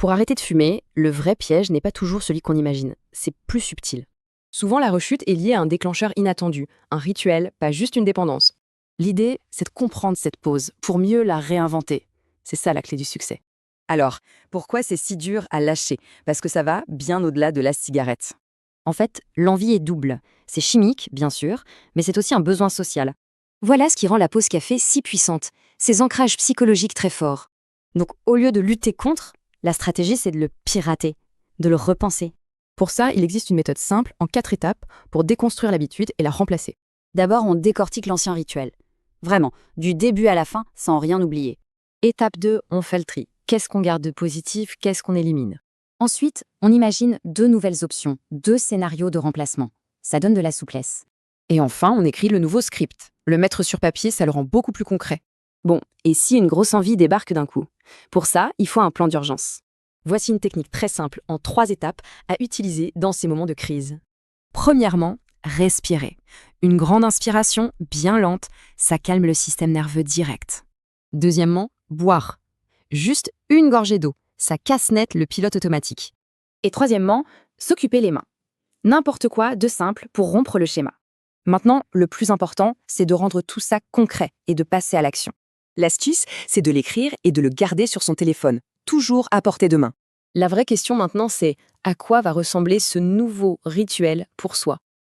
Pour arrêter de fumer, le vrai piège n'est pas toujours celui qu'on imagine, c'est plus subtil. Souvent, la rechute est liée à un déclencheur inattendu, un rituel, pas juste une dépendance. L'idée, c'est de comprendre cette pause pour mieux la réinventer. C'est ça la clé du succès. Alors, pourquoi c'est si dur à lâcher? Parce que ça va bien au-delà de la cigarette. En fait, l'envie est double. C'est chimique, bien sûr, mais c'est aussi un besoin social. Voilà ce qui rend la pause café si puissante, ces ancrages psychologiques très forts. Donc au lieu de lutter contre, la stratégie c'est de le pirater, de le repenser. Pour ça, il existe une méthode simple, en 4 étapes, pour déconstruire l'habitude et la remplacer. D'abord, on décortique l'ancien rituel. Vraiment, du début à la fin, sans rien oublier. Étape 2, on fait le tri. Qu'est-ce qu'on garde de positif, qu'est-ce qu'on élimine? Ensuite, on imagine 2 nouvelles options, 2 scénarios de remplacement. Ça donne de la souplesse. Et enfin, on écrit le nouveau script. Le mettre sur papier, ça le rend beaucoup plus concret. Bon, et si une grosse envie débarque d'un coup? Pour ça, il faut un plan d'urgence. Voici une technique très simple, en 3 étapes, à utiliser dans ces moments de crise. Premièrement, respirer. Une grande inspiration, bien lente, ça calme le système nerveux direct. Deuxièmement, boire. Juste une gorgée d'eau, ça casse net le pilote automatique. Et troisièmement, s'occuper les mains. N'importe quoi de simple pour rompre le schéma. Maintenant, le plus important, c'est de rendre tout ça concret et de passer à l'action. L'astuce, c'est de l'écrire et de le garder sur son téléphone, toujours à portée de main. La vraie question maintenant, c'est à quoi va ressembler ce nouveau rituel pour soi?